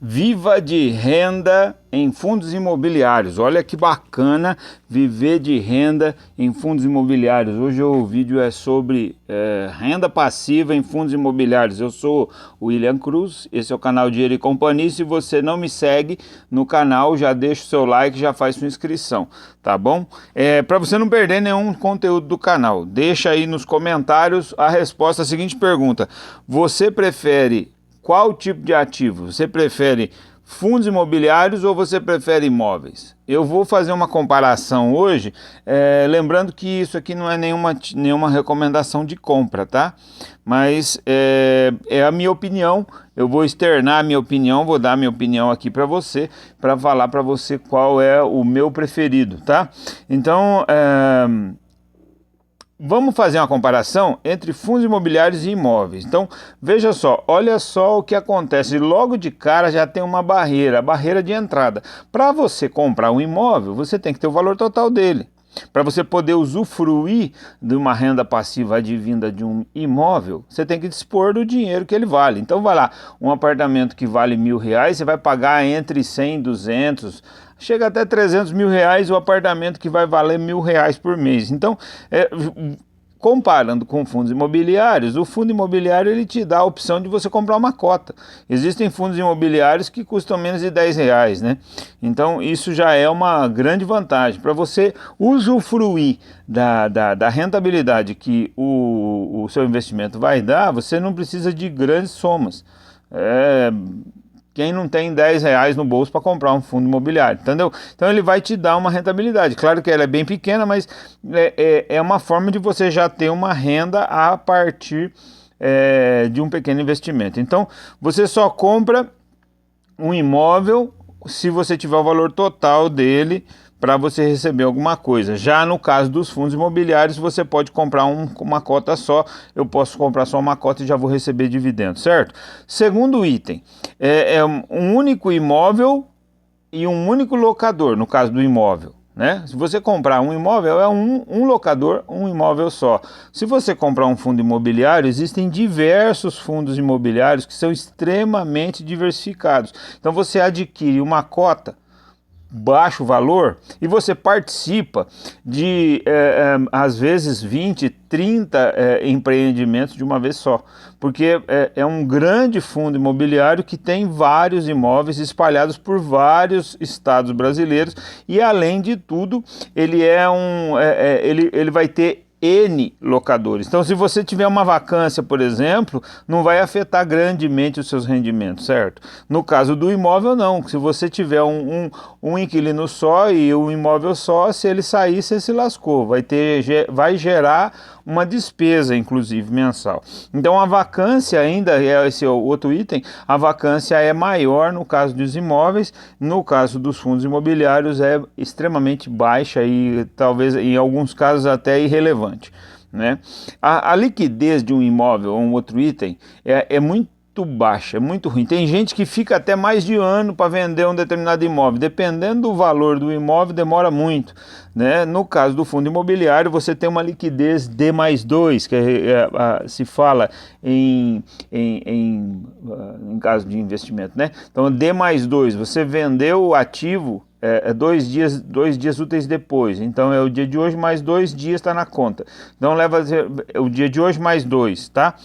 Viva de renda em fundos imobiliários. Olha que bacana viver de renda em fundos imobiliários. Hoje o vídeo é sobre renda passiva em fundos imobiliários. Eu sou o William Cruz, esse é o canal Dinheiro e Companhia. Se você não me segue no canal, já deixa o seu like, já faz sua inscrição, tá bom? Para você não perder nenhum conteúdo do canal, deixa aí nos comentários a resposta à seguinte pergunta: você prefere qual tipo de ativo? Você prefere fundos imobiliários ou você prefere imóveis? Eu vou fazer uma comparação hoje, lembrando que isso aqui não é nenhuma recomendação de compra, tá? Mas é a minha opinião, eu vou externar a minha opinião, vou dar a minha opinião aqui para falar para você qual é o meu preferido, tá? Então, vamos fazer uma comparação entre fundos imobiliários e imóveis. Então, veja só, olha só o que acontece. Logo de cara já tem uma barreira, a barreira de entrada. Para você comprar um imóvel, você tem que ter o valor total dele. Para você poder usufruir de uma renda passiva advinda de um imóvel, você tem que dispor do dinheiro que ele vale. Então vai lá, um apartamento que vale R$1.000, você vai pagar entre 100 e 200, chega até 300 mil reais o apartamento que vai valer R$1.000 por mês. Então, comparando com fundos imobiliários, o fundo imobiliário ele te dá a opção de você comprar uma cota. Existem fundos imobiliários que custam menos de R$10, né? Então isso já é uma grande vantagem. Para você usufruir da rentabilidade que o seu investimento vai dar, você não precisa de grandes somas. Quem não tem R$10 no bolso para comprar um fundo imobiliário, entendeu? Então ele vai te dar uma rentabilidade. Claro que ela é bem pequena, mas é uma forma de você já ter uma renda a partir de um pequeno investimento. Então você só compra um imóvel se você tiver o valor total dele para você receber alguma coisa. Já no caso dos fundos imobiliários, você pode comprar uma cota só. Eu posso comprar só uma cota e já vou receber dividendos, certo? Segundo item, um único imóvel e um único locador, no caso do imóvel, né? Se você comprar um imóvel, é um locador, um imóvel só. Se você comprar um fundo imobiliário, existem diversos fundos imobiliários que são extremamente diversificados. Então você adquire uma cota, baixo valor, e você participa de às vezes 20, 30 empreendimentos de uma vez só, porque é um grande fundo imobiliário que tem vários imóveis espalhados por vários estados brasileiros, e além de tudo ele ele vai ter N locadores. Então, se você tiver uma vacância, por exemplo, não vai afetar grandemente os seus rendimentos, certo? No caso do imóvel, não. Se você tiver um inquilino só e um imóvel só, se ele sair, você se lascou. Vai gerar uma despesa, inclusive, mensal. Então, a vacância ainda, esse é o outro item, a vacância é maior no caso dos imóveis, no caso dos fundos imobiliários é extremamente baixa e talvez em alguns casos até irrelevante, né? A liquidez de um imóvel ou um outro item é muito baixa, é muito ruim. Tem gente que fica até mais de ano para vender um determinado imóvel. Dependendo do valor do imóvel, demora muito, né? No caso do fundo imobiliário, você tem uma liquidez D+2, que se fala em caso de investimento, né? Então, D+2, você vendeu o ativo 2 dias úteis depois, então é o dia de hoje mais 2 dias está na conta, então leva o dia de hoje mais 2, tá?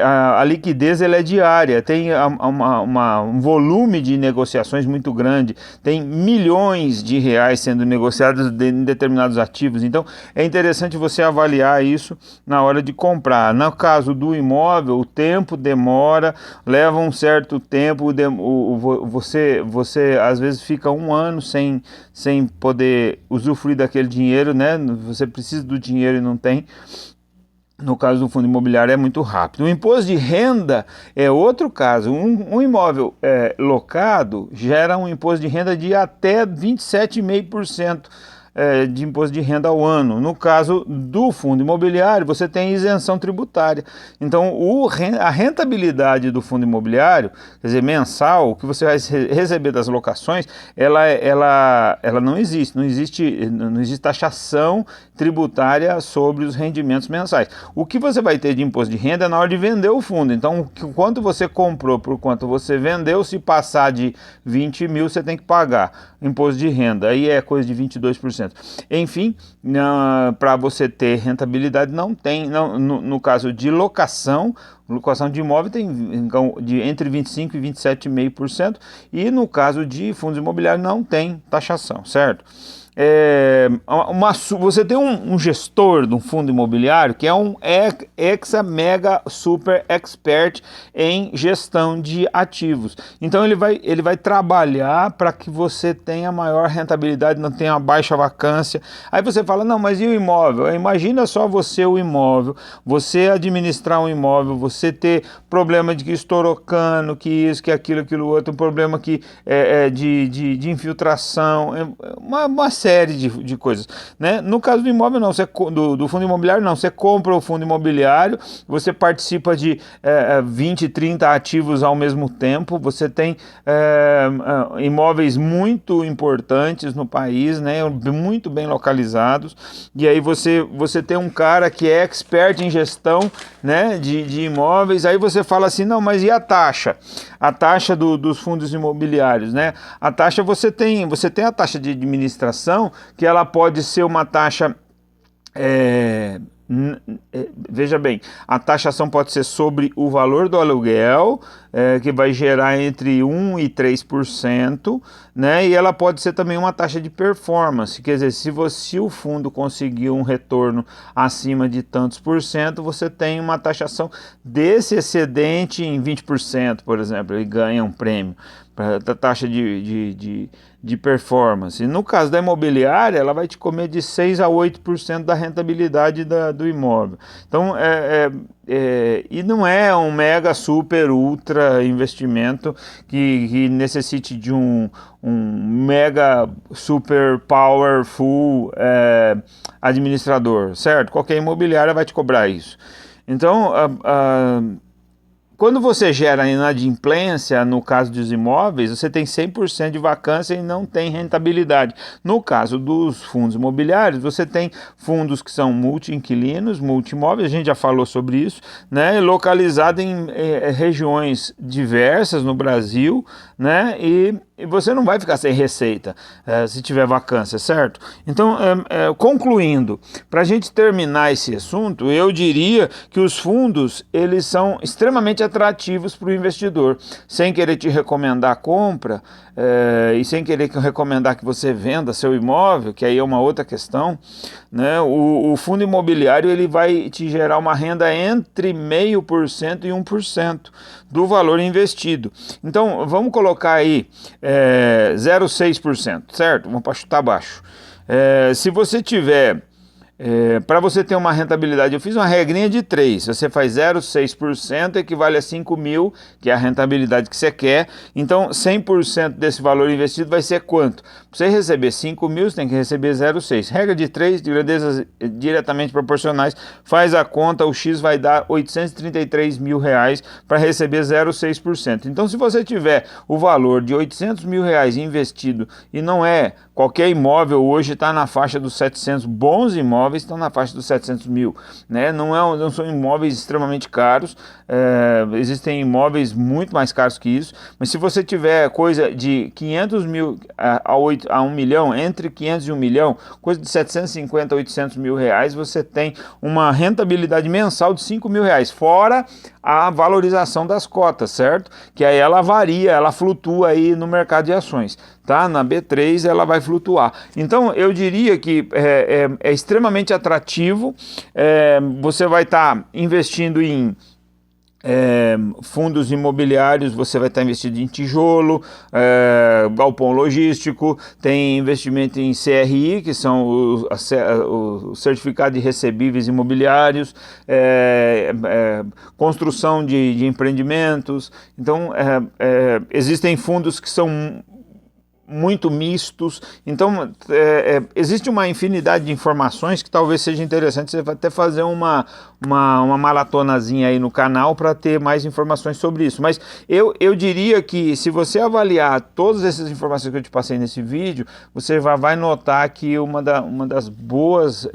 A liquidez ela é diária, tem um volume de negociações muito grande, tem milhões de reais sendo negociados em determinados ativos, então é interessante você avaliar isso na hora de comprar. No caso do imóvel, o tempo demora, leva um certo tempo, você às vezes fica um ano sem poder usufruir daquele dinheiro, né? Você precisa do dinheiro e não tem. No caso do fundo imobiliário é muito rápido. O imposto de renda é outro caso. Um imóvel locado gera um imposto de renda de até 27,5%. de imposto de renda ao ano. No caso do fundo imobiliário, você tem isenção tributária. Então, a rentabilidade do fundo imobiliário, quer dizer, mensal, o que você vai receber das locações, ela não existe. Não existe taxação tributária sobre os rendimentos mensais. O que você vai ter de imposto de renda é na hora de vender o fundo. Então, quanto você comprou por quanto você vendeu, se passar de 20 mil, você tem que pagar imposto de renda. Aí é coisa de 22%. Enfim, para você ter rentabilidade, não tem. No caso de locação de imóvel tem entre 25% e 27,5%, e no caso de fundos imobiliários não tem taxação, certo? Você tem um gestor de um fundo imobiliário que é um mega super expert em gestão de ativos. Então ele vai trabalhar para que você tenha maior rentabilidade, não tenha baixa vacância. Aí você fala, não, mas e o imóvel? Imagina só o imóvel, você administrar um imóvel, você ter problema de que estourou cano, que isso, que aquilo outro, um problema que de infiltração, uma série de coisas, né? No caso do imóvel não, do fundo imobiliário não, você compra o fundo imobiliário, você participa de 20, 30 ativos ao mesmo tempo, você tem imóveis muito importantes no país, né? Muito bem localizados, e aí você tem um cara que é expert em gestão, né? de imóveis, aí você fala assim, não, mas e a taxa? A taxa dos fundos imobiliários, né? A taxa você tem a taxa de administração, que ela pode ser uma taxa, veja bem, a taxação pode ser sobre o valor do aluguel, que vai gerar entre 1% e 3%, né? E ela pode ser também uma taxa de performance, quer dizer, se o fundo conseguir um retorno acima de tantos por cento, você tem uma taxação desse excedente em 20%, por exemplo, ele ganha um prêmio para a taxa de performance. E no caso da imobiliária, ela vai te comer de 6% a 8% da rentabilidade do imóvel. Então, e não é um mega, super, ultra investimento que necessite de um mega, super, powerful administrador, certo? Qualquer imobiliária vai te cobrar isso. Então, quando você gera inadimplência, no caso dos imóveis, você tem 100% de vacância e não tem rentabilidade. No caso dos fundos imobiliários, você tem fundos que são multi-inquilinos, multi-imóveis, a gente já falou sobre isso, né? Localizado em regiões diversas no Brasil, né? E você não vai ficar sem receita se tiver vacância, certo? Então, concluindo, para a gente terminar esse assunto, eu diria que os fundos, eles são extremamente atrativos para o investidor, sem querer te recomendar a compra e sem querer recomendar que você venda seu imóvel, que aí é uma outra questão, né? O fundo imobiliário, ele vai te gerar uma renda entre 0,5% e 1% do valor investido. Então, vamos colocar aí 0,6%, certo? Vamos para chutar baixo. Se você tiver, para você ter uma rentabilidade, eu fiz uma regrinha de 3, se você faz 0,6%, equivale a 5 mil, que é a rentabilidade que você quer, então 100% desse valor investido vai ser quanto? Para você receber 5 mil, você tem que receber 0,6. Regra de 3, de grandezas diretamente proporcionais, faz a conta, o X vai dar 833 mil reais para receber 0,6%. Então, se você tiver o valor de 800 mil reais investido, e não é qualquer imóvel, hoje está na faixa dos 700, bons imóveis estão na faixa dos 700 mil, né? Não são imóveis extremamente caros, existem imóveis muito mais caros que isso, mas se você tiver coisa de 500 mil a 1 milhão, entre 500 e 1 milhão, coisa de 750 a 800 mil reais, você tem uma rentabilidade mensal de 5 mil reais, fora a valorização das cotas, certo? Que aí ela varia, ela flutua aí no mercado de ações, tá? Na B3 ela vai flutuar. Então eu diria que é extremamente atrativo, você vai estar investindo em fundos imobiliários, você vai estar investido em tijolo, galpão logístico, tem investimento em CRI, que são o certificado de recebíveis imobiliários, construção de empreendimentos. Então, existem fundos que são muito mistos. Então, existe uma infinidade de informações que talvez seja interessante você até fazer uma maratonazinha aí no canal para ter mais informações sobre isso. Mas eu diria que se você avaliar todas essas informações que eu te passei nesse vídeo, você vai notar que uma das boas...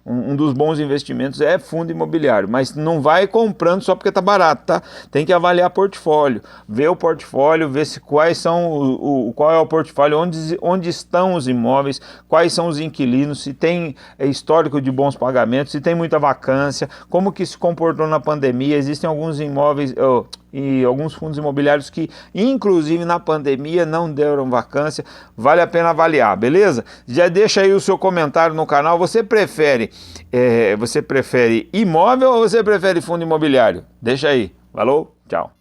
Um dos bons investimentos é fundo imobiliário, mas não vai comprando só porque está barato, tá? Tem que avaliar portfólio, ver o portfólio, ver qual é o portfólio, onde estão os imóveis, quais são os inquilinos, se tem histórico de bons pagamentos, se tem muita vacância, como que se comportou na pandemia. Existem alguns imóveis... e alguns fundos imobiliários que, inclusive na pandemia, não deram vacância. Vale a pena avaliar, beleza? Já deixa aí o seu comentário no canal. Você prefere imóvel ou você prefere fundo imobiliário? Deixa aí. Falou, tchau.